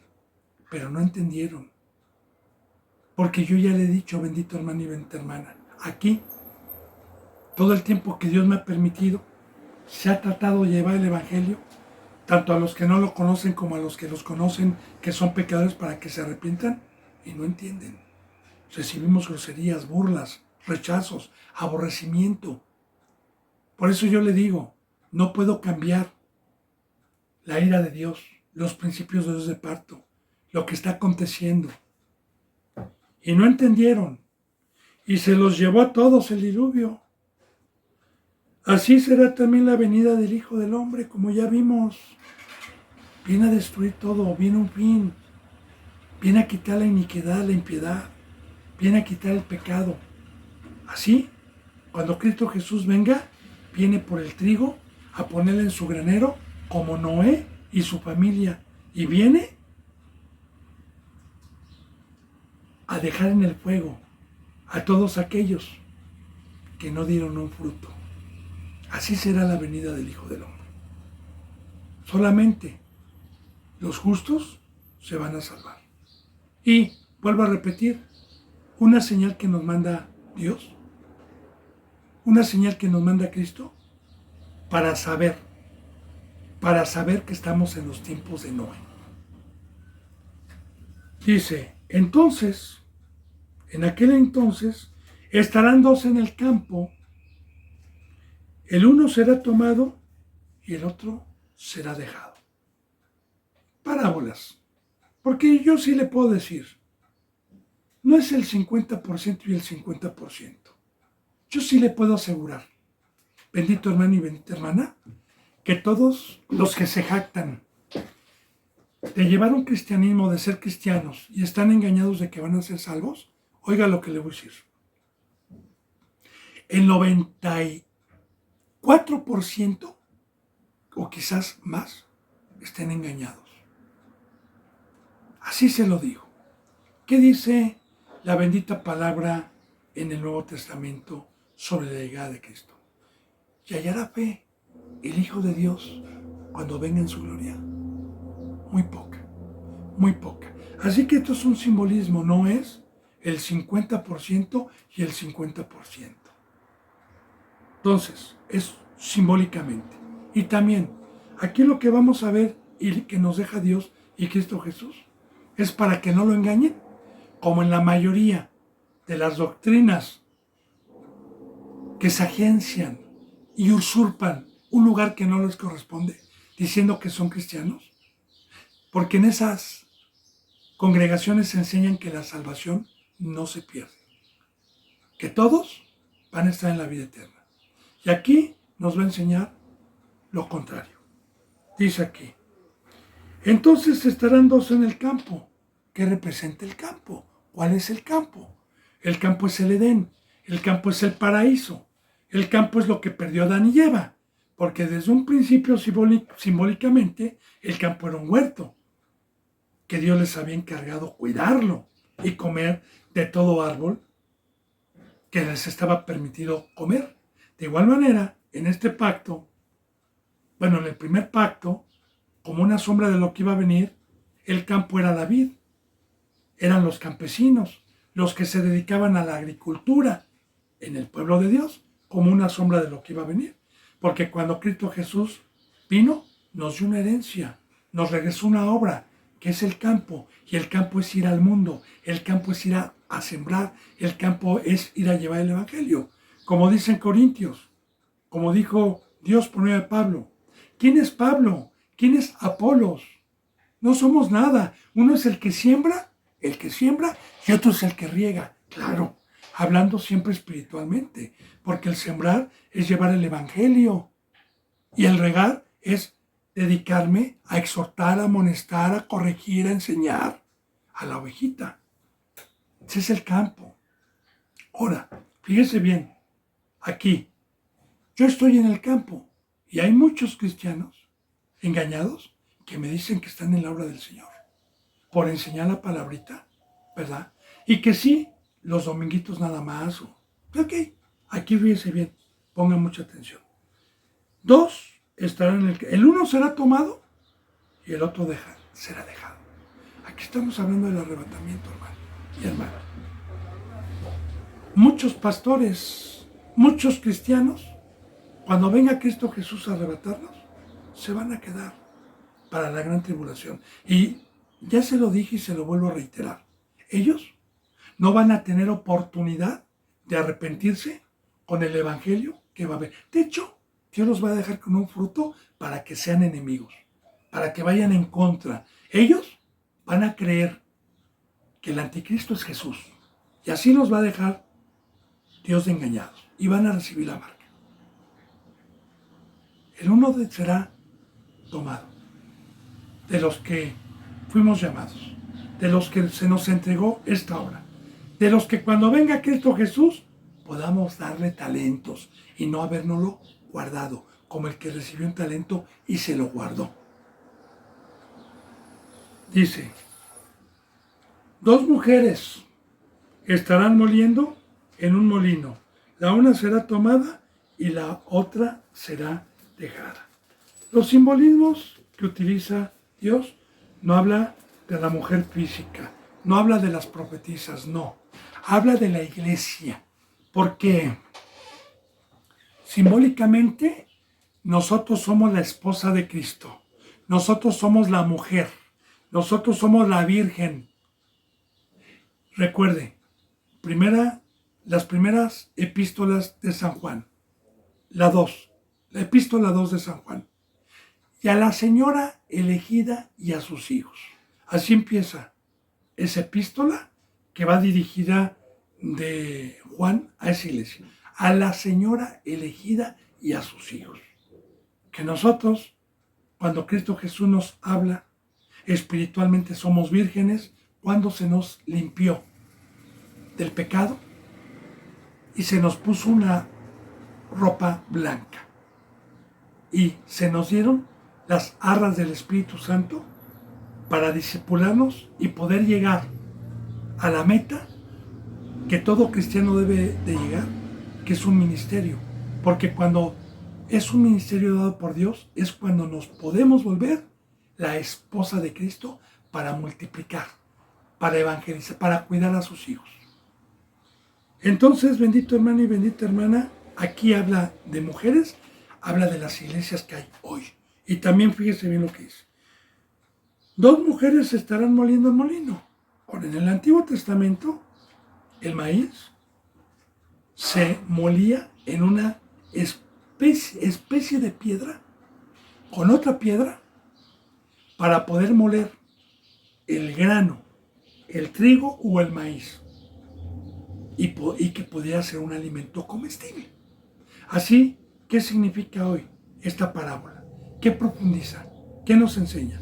pero no entendieron. Porque yo ya le he dicho, bendito hermano y bendita hermana, aquí, todo el tiempo que Dios me ha permitido, se ha tratado de llevar el Evangelio, tanto a los que no lo conocen como a los que los conocen, que son pecadores, para que se arrepientan y no entienden. Recibimos groserías, burlas, rechazos, aborrecimiento. Por eso yo le digo, no puedo cambiar la ira de Dios, los principios de Dios de parto, lo que está aconteciendo. Y no entendieron, y se los llevó a todos el diluvio. Así será también la venida del Hijo del Hombre, como ya vimos. Viene a destruir todo, viene un fin. Viene a quitar la iniquidad, la impiedad. Viene a quitar el pecado. Así, cuando Cristo Jesús venga, viene por el trigo a ponerle en su granero, como Noé y su familia. Y viene a dejar en el fuego a todos aquellos que no dieron un fruto. Así será la venida del Hijo del Hombre. Solamente los justos se van a salvar. Y, vuelvo a repetir, una señal que nos manda Dios, una señal que nos manda Cristo, para saber que estamos en los tiempos de Noé. Dice, entonces, en aquel entonces, estarán dos en el campo, el uno será tomado y el otro será dejado. Parábolas, porque yo sí le puedo decir, no es el 50% y el 50%. Yo sí le puedo asegurar, bendito hermano y bendita hermana, que todos los que se jactan de llevar un cristianismo, de ser cristianos, y están engañados de que van a ser salvos, oiga lo que le voy a decir. El 94% o quizás más estén engañados. Así se lo digo. ¿Qué dice la bendita palabra en el Nuevo Testamento sobre la llegada de Cristo? ¿Y hallará fe el Hijo de Dios cuando venga en su gloria? Muy poca, muy poca. Así que esto es un simbolismo, no es el 50% y el 50%. Entonces, es simbólicamente. Y también, aquí lo que vamos a ver y que nos deja Dios y Cristo Jesús es para que no lo engañen, como en la mayoría de las doctrinas que se agencian y usurpan un lugar que no les corresponde, diciendo que son cristianos, porque en esas congregaciones se enseñan que la salvación no se pierde, que todos van a estar en la vida eterna. Y aquí nos va a enseñar lo contrario. Dice aquí, entonces estarán dos en el campo. ¿Qué representa el campo? ¿Cuál es el campo? El campo es el Edén, el campo es el paraíso, el campo es lo que perdió Adán y Eva. porque desde un principio simbólicamente el campo era un huerto, que Dios les había encargado cuidarlo y comer de todo árbol que les estaba permitido comer. De igual manera, en este pacto, bueno, en el primer pacto, como una sombra de lo que iba a venir, el campo era la vid, eran los campesinos, los que se dedicaban a la agricultura en el pueblo de Dios, como una sombra de lo que iba a venir. Porque cuando Cristo Jesús vino, nos dio una herencia, nos regresó una obra, que es el campo, y el campo es ir al mundo, el campo es ir a sembrar, el campo es ir a llevar el evangelio. Como dicen Corintios, como dijo Dios por medio de Pablo. ¿Quién es Pablo? ¿Quién es Apolos? No somos nada. Uno es el que siembra, y otro es el que riega. Claro, hablando siempre espiritualmente, porque el sembrar es llevar el evangelio y el regar es dedicarme a exhortar, a amonestar, a corregir, a enseñar a la ovejita. Ese es el campo. Ahora, fíjese bien, aquí, yo estoy en el campo y hay muchos cristianos engañados que me dicen que están en la obra del Señor por enseñar la palabrita, ¿verdad? Y que sí, los dominguitos nada más. Ok, aquí fíjese bien, pongan mucha atención. Dos estarán en el uno será tomado y el otro será dejado. Aquí estamos hablando del arrebatamiento, hermano y hermana. Muchos pastores, muchos cristianos, cuando venga Cristo Jesús a arrebatarnos, se van a quedar para la gran tribulación. Y ya se lo dije y se lo vuelvo a reiterar. Ellos no van a tener oportunidad de arrepentirse con el evangelio que va a haber. De hecho, Dios los va a dejar con un fruto para que sean enemigos, para que vayan en contra. Ellos van a creer que el anticristo es Jesús. Y así los va a dejar Dios de engañados. Y van a recibir la marca. El uno será tomado. De los que fuimos llamados. De los que se nos entregó esta obra. De los que cuando venga Cristo Jesús podamos darle talentos y no habérnoslo guardado, como el que recibió un talento y se lo guardó. Dice, dos mujeres estarán moliendo en un molino. La una será tomada y la otra será dejada. Los simbolismos que utiliza Dios no habla de la mujer física, no habla de las profetisas, no. Habla de la iglesia, porque simbólicamente nosotros somos la esposa de Cristo, nosotros somos la mujer, nosotros somos la virgen. Recuerde, las primeras epístolas de San Juan, la epístola 2 de San Juan, y a la señora elegida y a sus hijos. Así empieza esa epístola que va dirigida de Juan a esa iglesia, a la señora elegida y a sus hijos. Que nosotros, cuando Cristo Jesús nos habla, espiritualmente somos vírgenes cuando se nos limpió del pecado y se nos puso una ropa blanca y se nos dieron las arras del Espíritu Santo para discipularnos y poder llegar a la meta que todo cristiano debe de llegar, que es un ministerio. Porque cuando es un ministerio dado por Dios, es cuando nos podemos volver la esposa de Cristo para multiplicar, para evangelizar, para cuidar a sus hijos. Entonces, bendito hermano y bendita hermana, aquí habla de mujeres, habla de las iglesias que hay hoy. Y también fíjese bien lo que dice. Dos mujeres estarán moliendo el molino. Ahora, en el Antiguo Testamento, el maíz se molía en una especie de piedra con otra piedra para poder moler el grano, el trigo o el maíz y que pudiera ser un alimento comestible. Así, ¿qué significa hoy esta parábola? ¿Qué profundiza? ¿Qué nos enseña?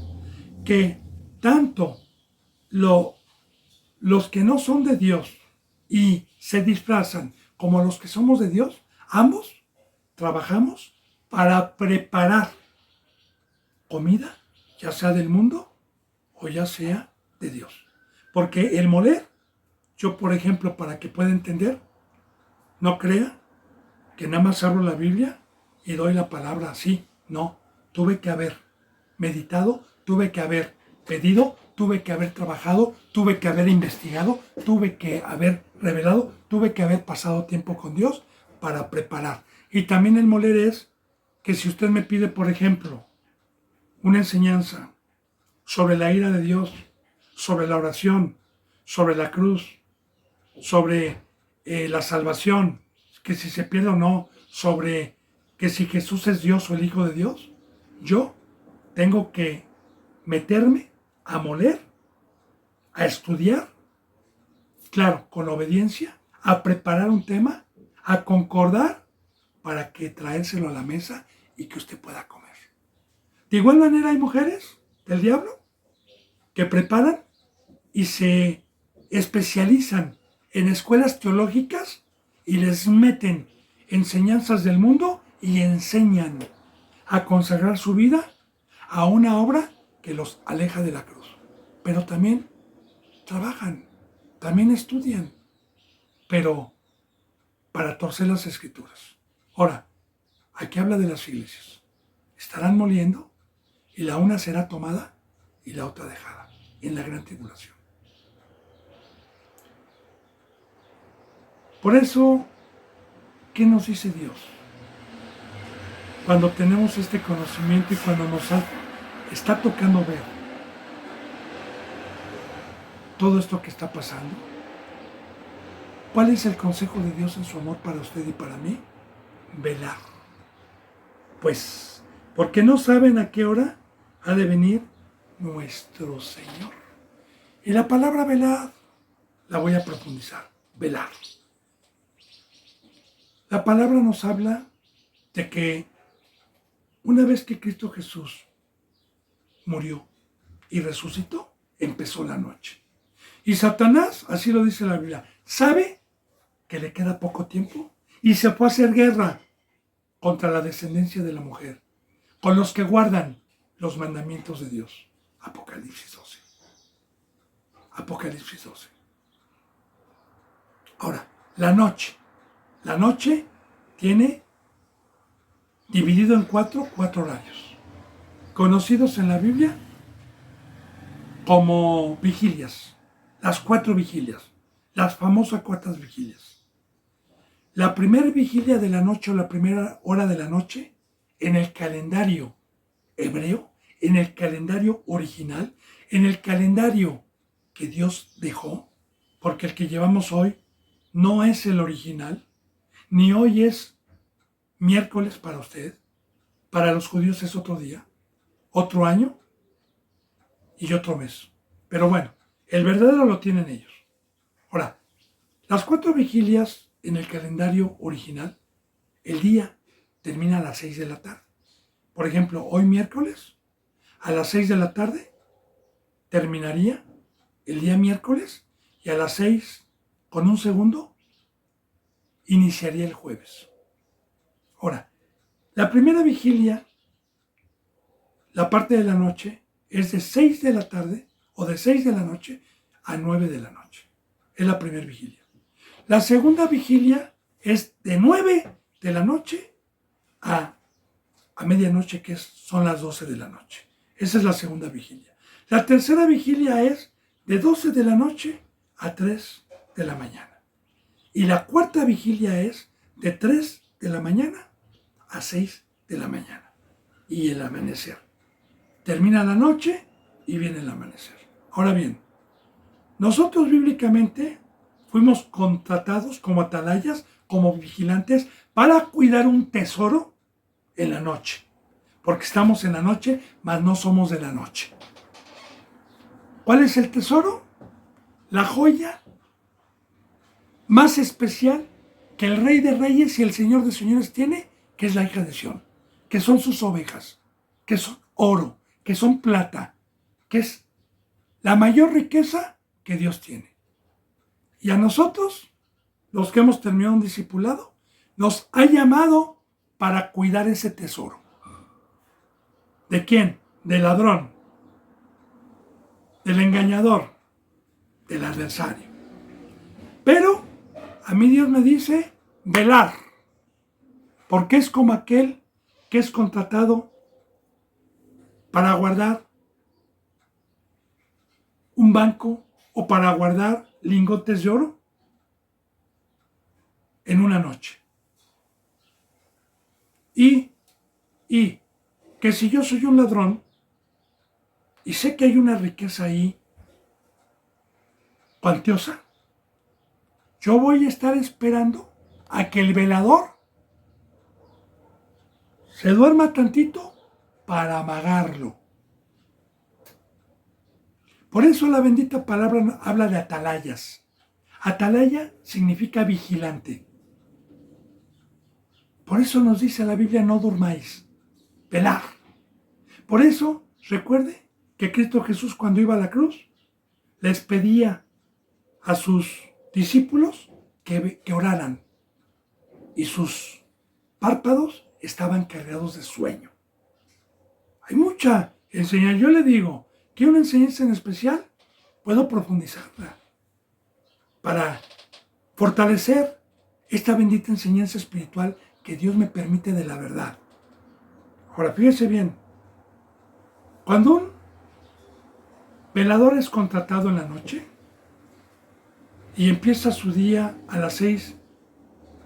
Que tanto los que no son de Dios y se disfrazan como los que somos de Dios, ambos trabajamos para preparar comida, ya sea del mundo o ya sea de Dios. Porque el moler, yo por ejemplo, para que pueda entender, no crea que nada más abro la Biblia y doy la palabra así. No, tuve que haber meditado, tuve que haber pedido, tuve que haber trabajado, tuve que haber investigado, tuve que haber revelado, tuve que haber pasado tiempo con Dios para preparar. Y también el moler es que si usted me pide, por ejemplo, una enseñanza sobre la ira de Dios, sobre la oración, sobre la cruz, sobre la salvación, que si se pierde o no, sobre que si Jesús es Dios o el Hijo de Dios, yo tengo que meterme a moler, a estudiar, claro, con obediencia, a preparar un tema, a concordar para que traérselo a la mesa y que usted pueda comer. De igual manera hay mujeres del diablo que preparan y se especializan en escuelas teológicas y les meten enseñanzas del mundo y enseñan a consagrar su vida a una obra que los aleja de la cruz. Pero también trabajan, también estudian, pero para torcer las escrituras. Ahora, aquí habla de las iglesias. Estarán moliendo y la una será tomada y la otra dejada en la gran tribulación. Por eso, ¿qué nos dice Dios? Cuando tenemos este conocimiento y cuando nos está tocando ver todo esto que está pasando, ¿cuál es el consejo de Dios en su amor para usted y para mí? Velar. Pues, porque no saben a qué hora ha de venir nuestro Señor. Y la palabra velar la voy a profundizar. Velar. La palabra nos habla de que una vez que Cristo Jesús murió y resucitó, empezó la noche. Y Satanás, así lo dice la Biblia, sabe que le queda poco tiempo y se fue a hacer guerra contra la descendencia de la mujer, con los que guardan los mandamientos de Dios. Apocalipsis 12. Apocalipsis 12. Ahora, la noche. La noche tiene dividido en cuatro horarios, conocidos en la Biblia como vigilias. Las 4 vigilias, las famosas 4 vigilias. La primera vigilia de la noche o la primera hora de la noche, en el calendario hebreo, en el calendario original, en el calendario que Dios dejó, porque el que llevamos hoy no es el original, ni hoy es miércoles para usted, para los judíos es otro día, otro año y otro mes. Pero bueno, el verdadero lo tienen ellos. Ahora, las 4 vigilias en el calendario original, el día termina a las 6 de la tarde. Por ejemplo, hoy miércoles, a las 6 de la tarde, terminaría el día miércoles y a las 6 con un segundo iniciaría el jueves. Ahora, la primera vigilia, la parte de la noche, es de 6 de la tarde o de 6 de la noche a 9 de la noche. Es la primera vigilia. La segunda vigilia es de 9 de la noche a medianoche, que son las 12 de la noche. Esa es la segunda vigilia. La tercera vigilia es de 12 de la noche a 3 de la mañana. Y la cuarta vigilia es de 3 de la mañana a 6 de la mañana. Y el amanecer. Termina la noche y viene el amanecer. Ahora bien, nosotros bíblicamente fuimos contratados como atalayas, como vigilantes, para cuidar un tesoro en la noche. Porque estamos en la noche, mas no somos de la noche. ¿Cuál es el tesoro? La joya más especial que el Rey de Reyes y el Señor de Señores tiene, que es la hija de Sión, que son sus ovejas, que son oro, que son plata, que es la mayor riqueza que Dios tiene. Y a nosotros, los que hemos terminado un discipulado, nos ha llamado para cuidar ese tesoro. ¿De quién? Del ladrón, del engañador, del adversario. Pero a mí Dios me dice velar, porque es como aquel que es contratado para guardar un banco o para guardar lingotes de oro en una noche. Y que si yo soy un ladrón y sé que hay una riqueza ahí cuantiosa, yo voy a estar esperando a que el velador se duerma tantito para amagarlo. Por eso la bendita palabra habla de atalayas. Atalaya significa vigilante. Por eso nos dice la Biblia, no durmáis, velar. Por eso, recuerde que Cristo Jesús cuando iba a la cruz, les pedía a sus discípulos que oraran. Y sus párpados estaban cargados de sueño. Hay mucha enseñanza. Yo le digo que una enseñanza en especial puedo profundizarla para fortalecer esta bendita enseñanza espiritual que Dios me permite de la verdad. Ahora, fíjese bien, cuando un velador es contratado en la noche y empieza su día a las 6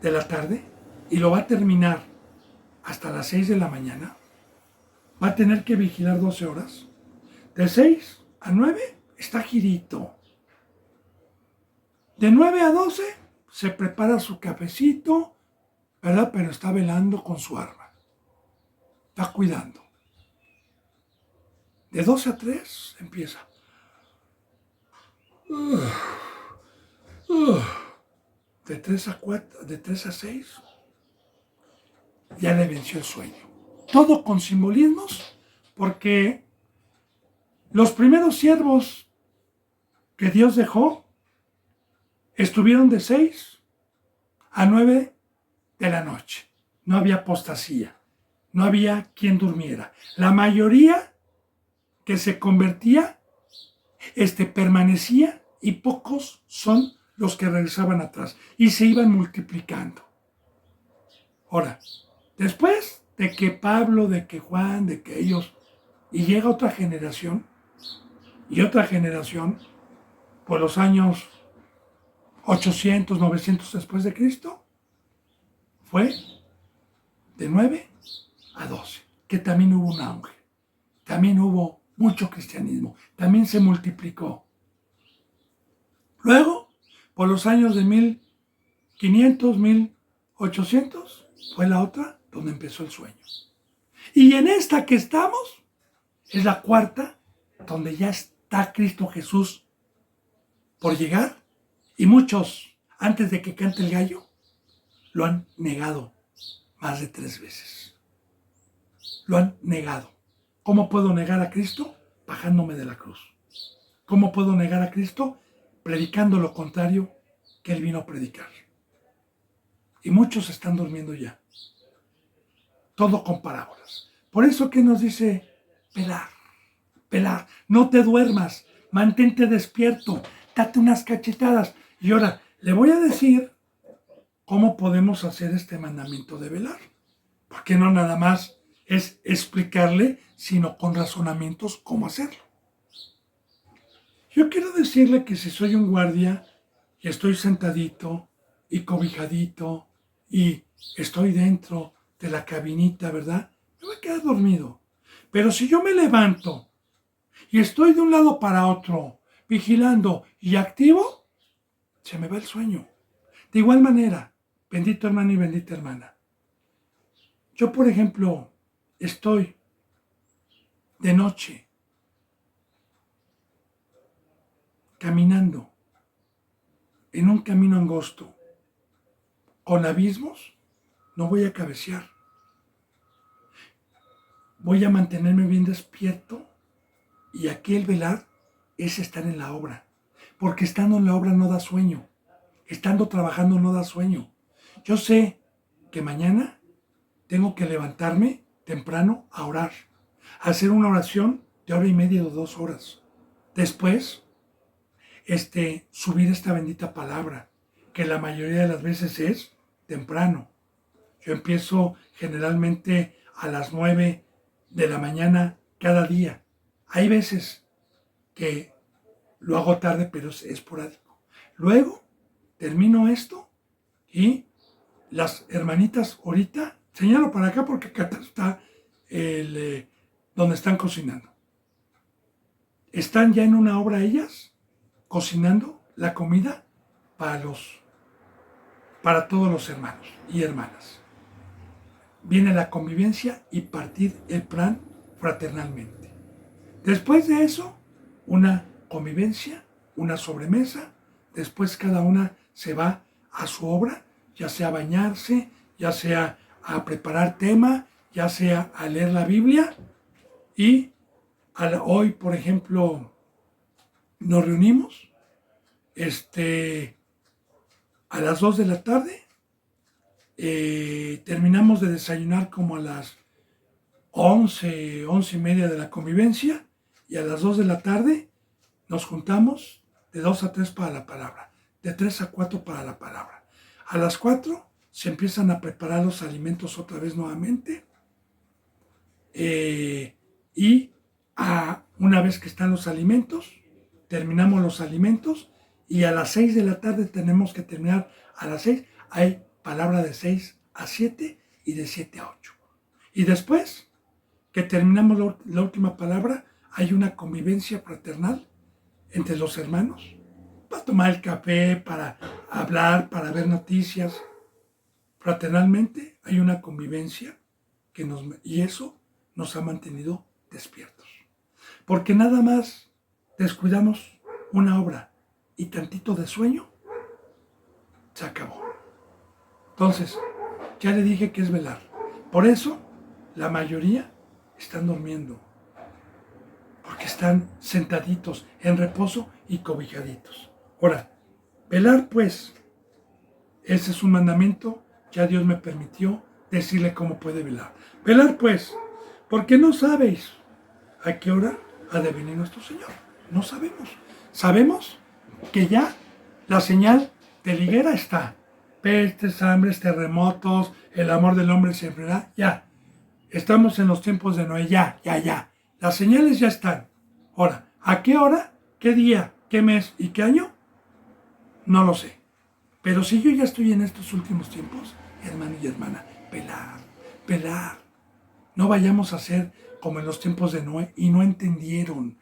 de la tarde y lo va a terminar hasta las 6 de la mañana, va a tener que vigilar 12 horas. De 6 a 9 está girito. De 9 a 12 se prepara su cafecito, ¿verdad? Pero está velando con su arma. Está cuidando. De 12 a 3 empieza. De 3 a 4, de 3 a 6 ya le venció el sueño. Todo con simbolismos, porque los primeros siervos que Dios dejó estuvieron de 6 a 9 de la noche. No había apostasía, no había quien durmiera. La mayoría que se convertía, permanecía, y pocos son los que regresaban atrás y se iban multiplicando. Ahora, después de que Pablo, de que Juan, de que ellos, y llega otra generación, y otra generación, por los años 800, 900 después de Cristo, fue de 9 a 12, que también hubo un auge, también hubo mucho cristianismo, también se multiplicó. Luego, por los años de 1500, 1800, fue la otra donde empezó el sueño. Y en esta que estamos, es la cuarta, donde ya está Cristo Jesús por llegar, y muchos, antes de que cante el gallo, lo han negado más de 3 veces. Lo han negado. ¿Cómo puedo negar a Cristo? Bajándome de la cruz. ¿Cómo puedo negar a Cristo? Predicando lo contrario que Él vino a predicar. Y muchos están durmiendo ya. Todo con parábolas. Por eso que nos dice velar, velar. No te duermas, mantente despierto, date unas cachetadas. Y ahora, le voy a decir cómo podemos hacer este mandamiento de velar. Porque no nada más es explicarle, sino con razonamientos cómo hacerlo. Yo quiero decirle que si soy un guardia y estoy sentadito y cobijadito y estoy dentro de la cabinita, ¿verdad? Me voy a quedar dormido. Pero si yo me levanto y estoy de un lado para otro, vigilando y activo, se me va el sueño. De igual manera, bendito hermano y bendita hermana. Yo, por ejemplo, estoy de noche caminando en un camino angosto con abismos, no voy a cabecear. Voy a mantenerme bien despierto, y aquí el velar es estar en la obra, porque estando en la obra no da sueño, estando trabajando no da sueño. Yo sé que mañana tengo que levantarme temprano a orar, a hacer una oración de 1:30 o 2 horas. Después, subir esta bendita palabra, que la mayoría de las veces es temprano. Yo empiezo generalmente a las 9 de la mañana cada día. Hay veces que lo hago tarde, pero es esporádico. Luego termino esto y las hermanitas ahorita, señalo para acá porque acá está donde están cocinando. Están ya en una obra ellas, cocinando la comida para todos los hermanos y hermanas. Viene la convivencia y partir el plan fraternalmente. Después de eso, una convivencia, una sobremesa. Después cada una se va a su obra, ya sea a bañarse, ya sea a preparar tema, ya sea a leer la Biblia. Y hoy, por ejemplo, nos reunimos a las 2 de la tarde. Terminamos de desayunar como a las 11:30 de la convivencia, y a las 2 de la tarde nos juntamos de 2 a 3 para la palabra, de 3 a 4 para la palabra. A las 4 se empiezan a preparar los alimentos otra vez nuevamente, y una vez que están los alimentos, terminamos los alimentos, y a las 6 de la tarde tenemos que terminar. A las 6 hay palabra de 6 a 7 y de 7 a 8. Y después que terminamos la última palabra, hay una convivencia fraternal entre los hermanos, para tomar el café, para hablar, para ver noticias. Fraternalmente hay una convivencia y eso nos ha mantenido despiertos. Porque nada más descuidamos una obra y tantito de sueño, se acabó. Entonces, ya le dije que es velar. Por eso, la mayoría están durmiendo. Porque están sentaditos, en reposo y cobijaditos. Ahora, velar pues, ese es un mandamiento, ya Dios me permitió decirle cómo puede velar. Velar pues, porque no sabéis a qué hora ha de venir nuestro Señor. No sabemos. Sabemos que ya la señal de la higuera está. Pestes, hambres, terremotos, el amor del hombre se enfriará. Ya. Estamos en los tiempos de Noé. Ya. Las señales ya están. Ahora, ¿a qué hora, qué día, qué mes y qué año? No lo sé. Pero si yo ya estoy en estos últimos tiempos, hermano y hermana, velar. No vayamos a ser como en los tiempos de Noé y no entendieron.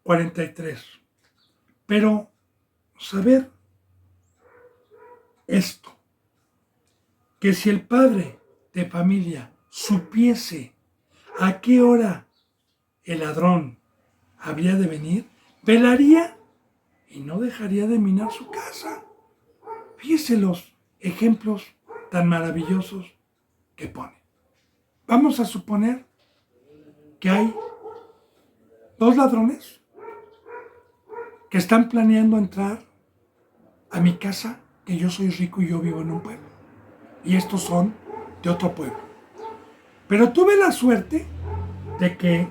43. Pero saber esto, que si el padre de familia supiese a qué hora el ladrón habría de venir, velaría y no dejaría de minar su casa. Fíjese los ejemplos tan maravillosos que pone. Vamos a suponer que hay 2 ladrones que están planeando entrar a mi casa, que yo soy rico y yo vivo en un pueblo. Y estos son de otro pueblo. Pero tuve la suerte de que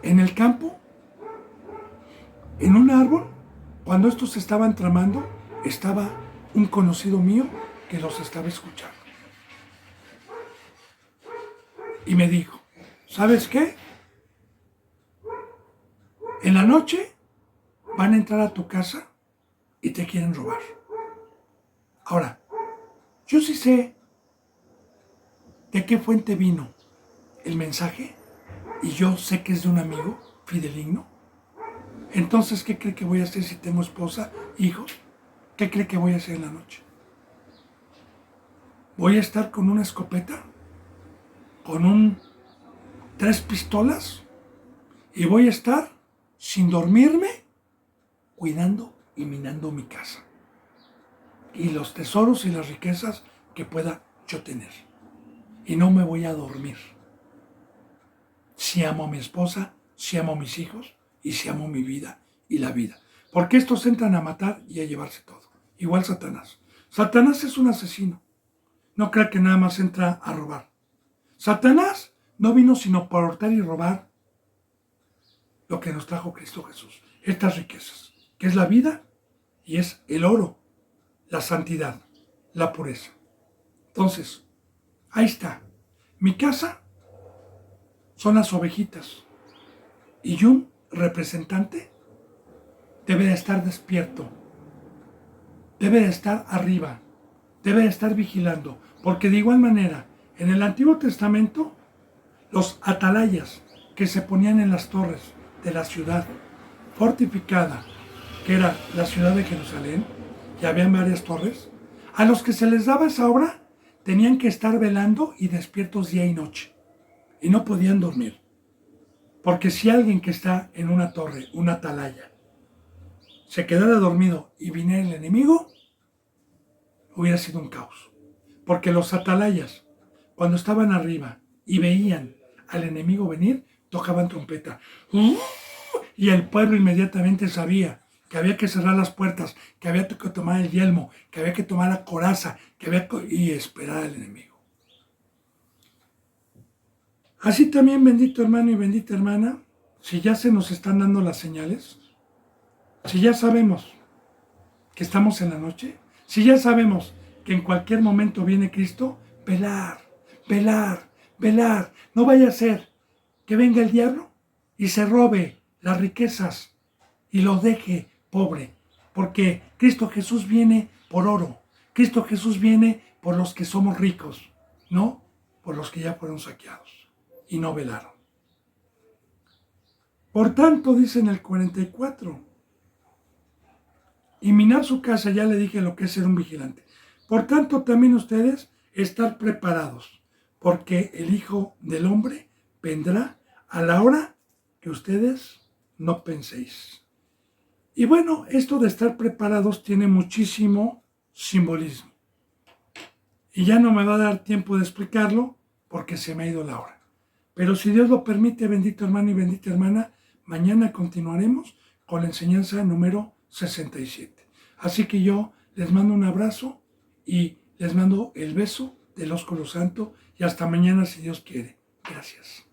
en el campo, en un árbol, cuando estos se estaban tramando, estaba un conocido mío que los estaba escuchando. Y me dijo, ¿sabes qué? En la noche van a entrar a tu casa y te quieren robar. Ahora, yo sí sé de qué fuente vino el mensaje y yo sé que es de un amigo fideligno. Entonces, ¿qué cree que voy a hacer si tengo esposa, hijos? ¿Qué cree que voy a hacer en la noche? Voy a estar con una escopeta, con 3 pistolas, y voy a estar sin dormirme, cuidando y minando mi casa y los tesoros y las riquezas que pueda yo tener. Y no me voy a dormir. Si amo a mi esposa, si amo a mis hijos y si amo mi vida y la vida. Porque estos entran a matar y a llevarse todo. Igual Satanás. Satanás es un asesino. No crea que nada más entra a robar. Satanás no vino sino para hurtar y robar lo que nos trajo Cristo Jesús. Estas riquezas, que es la vida y es el oro, la santidad, la pureza. Entonces, ahí está. Mi casa son las ovejitas. Y un representante debe de estar despierto, debe de estar arriba, debe de estar vigilando, porque de igual manera, en el Antiguo Testamento, los atalayas que se ponían en las torres de la ciudad fortificada, que era la ciudad de Jerusalén, y habían varias torres, a los que se les daba esa obra, tenían que estar velando y despiertos día y noche, y no podían dormir. Porque si alguien que está en una torre, una atalaya, se quedara dormido y viniera el enemigo, hubiera sido un caos. Porque los atalayas, cuando estaban arriba y veían al enemigo venir, tocaban trompeta. Y el pueblo inmediatamente sabía que había que cerrar las puertas, que había que tomar el yelmo, que había que tomar la coraza, y esperar al enemigo. Así también, bendito hermano y bendita hermana, si ya se nos están dando las señales, si ya sabemos que estamos en la noche, si ya sabemos que en cualquier momento viene Cristo, velar, velar, velar. No vaya a ser que venga el diablo y se robe las riquezas y lo deje pobre, porque Cristo Jesús viene por oro, Cristo Jesús viene por los que somos ricos, no por los que ya fueron saqueados y no velaron. Por tanto, dice en el 44, y minar su casa, ya le dije lo que es ser un vigilante. Por tanto, también ustedes estar preparados, porque el Hijo del Hombre vendrá a la hora que ustedes no penséis. Y bueno, esto de estar preparados tiene muchísimo simbolismo. Y ya no me va a dar tiempo de explicarlo porque se me ha ido la hora. Pero si Dios lo permite, bendito hermano y bendita hermana, mañana continuaremos con la enseñanza número 67. Así que yo les mando un abrazo y les mando el beso del ósculo santo y hasta mañana si Dios quiere. Gracias.